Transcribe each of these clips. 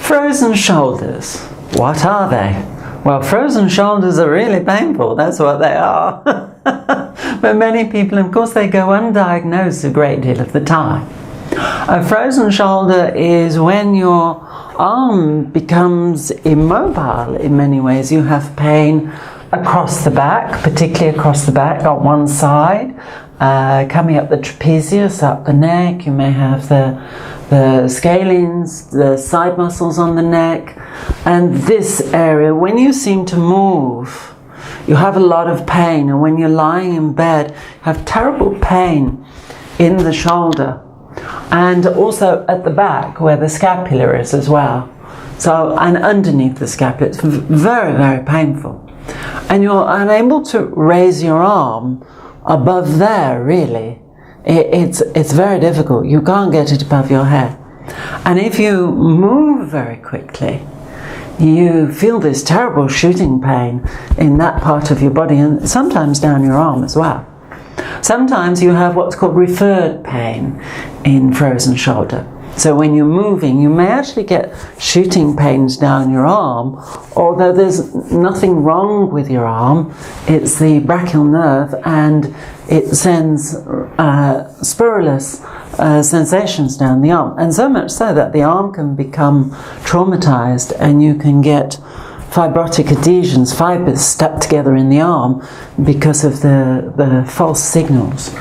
Frozen shoulders, what are they? Well, frozen shoulders are really painful, that's what they are. But many people, of course, they go undiagnosed a great deal of the time. A frozen shoulder is when your arm becomes immobile in many ways. You have pain across the back, particularly across the back on one side, coming up the trapezius, up the neck. You may have the scalenes, the side muscles on the neck, and this area. When you seem to move, you have a lot of pain, and when you're lying in bed, you have terrible pain in the shoulder, and also at the back where the scapula is as well. So, and underneath the scapula, it's very, very painful. And you're unable to raise your arm above there, really. It's very difficult. You can't get it above your head. And if you move very quickly, you feel this terrible shooting pain in that part of your body, and sometimes down your arm as well. Sometimes you have what's called referred pain in frozen shoulder. So when you're moving, you may actually get shooting pains down your arm, although there's nothing wrong with your arm. It's the brachial nerve, and it sends spurulous sensations down the arm. And so much so that the arm can become traumatized, and you can get fibrotic adhesions, fibers stuck together in the arm because of the false signals.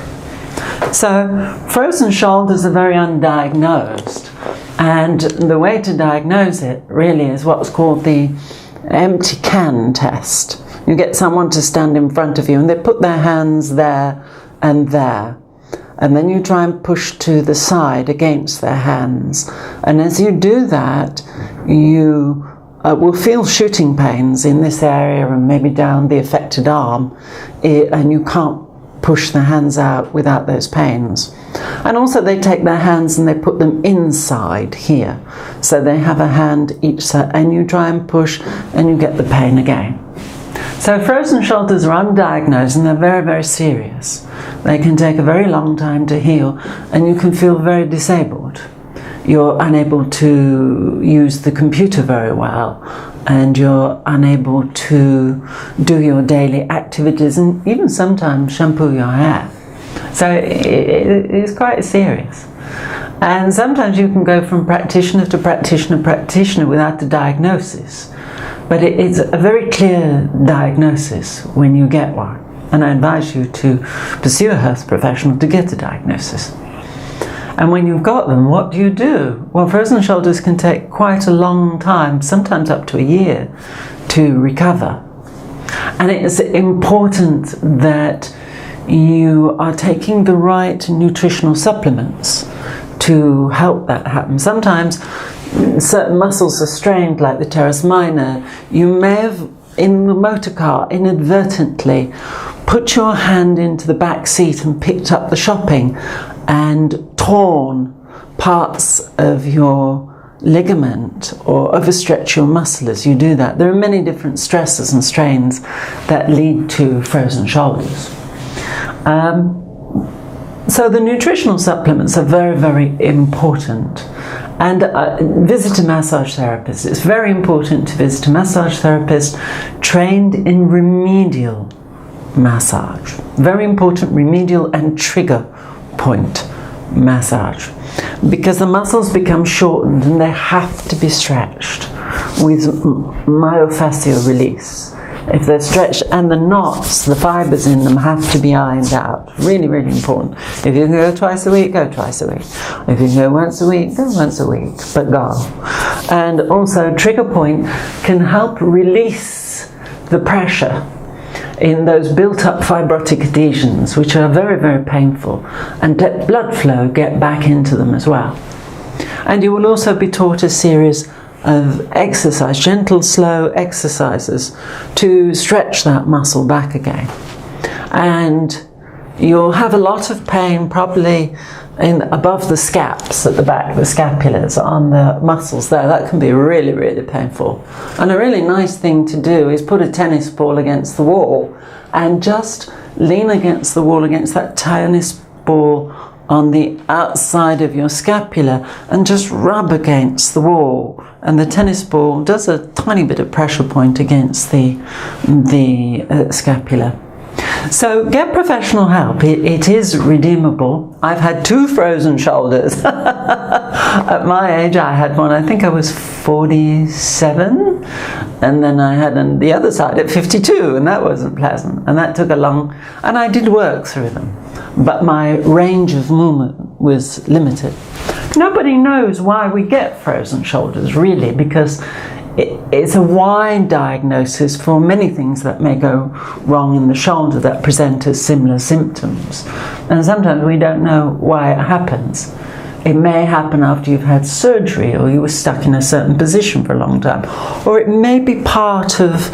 So frozen shoulders are very undiagnosed, and the way to diagnose it really is what's called the empty can test. You get someone to stand in front of you and they put their hands there and there, and then you try and push to the side against their hands, and as you do that you will feel shooting pains in this area and maybe down the affected arm, and you can't push the hands out without those pains. And also they take their hands and they put them inside here, so they have a hand each side, and you try and push and you get the pain again. So frozen shoulders are undiagnosed and they're very, very serious. They can take a very long time to heal, and you can feel very disabled. You're unable to use the computer very well, and you're unable to do your daily activities, and even sometimes shampoo your hair. So it's quite serious. And sometimes you can go from practitioner to practitioner without a diagnosis. But it's a very clear diagnosis when you get one. And I advise you to pursue a health professional to get a diagnosis. And when you've got them, what do you do? Well, frozen shoulders can take quite a long time, sometimes up to a year, to recover. And it's important that you are taking the right nutritional supplements to help that happen. Sometimes certain muscles are strained, like the teres minor. You may have, in the motor car, inadvertently put your hand into the back seat and picked up the shopping and torn parts of your ligament or overstretch your muscle as you do that. There are many different stresses and strains that lead to frozen shoulders. So the nutritional supplements are very, very important. And visit a massage therapist. It's very important to visit a massage therapist trained in remedial massage. Very important, remedial and trigger point massage, because the muscles become shortened and they have to be stretched with myofascial release. If they're stretched, and the knots, the fibers in them have to be ironed out. Really, really important. If you can go twice a week, go twice a week. If you can go once a week, go once a week, but go. And also trigger point can help release the pressure in those built-up fibrotic adhesions, which are very, very painful, and let blood flow get back into them as well. And you will also be taught a series of exercise, gentle, slow exercises to stretch that muscle back again. And you'll have a lot of pain probably above the scaps at the back, the scapulars, on the muscles there. That can be really, really painful. And a really nice thing to do is put a tennis ball against the wall and just lean against the wall, against that tennis ball on the outside of your scapula and just rub against the wall. And the tennis ball does a tiny bit of pressure point against the scapula. So get professional help. It is redeemable. I've had 2 frozen shoulders. At my age, I had one, I think I was 47, and then I had on the other side at 52, and that wasn't pleasant. And that took and I did work through them, but my range of movement was limited. Nobody knows why we get frozen shoulders, really, because it's a wide diagnosis for many things that may go wrong in the shoulder that present as similar symptoms. And sometimes we don't know why it happens. It may happen after you've had surgery, or you were stuck in a certain position for a long time. Or it may be part of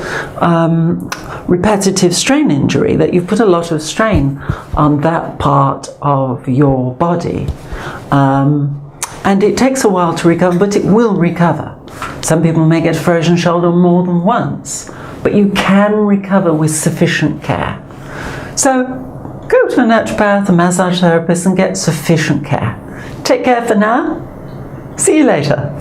repetitive strain injury, that you've put a lot of strain on that part of your body. And it takes a while to recover, but it will recover. Some people may get a frozen shoulder more than once, but you can recover with sufficient care. So go to a naturopath, a massage therapist, and get sufficient care. Take care for now. See you later.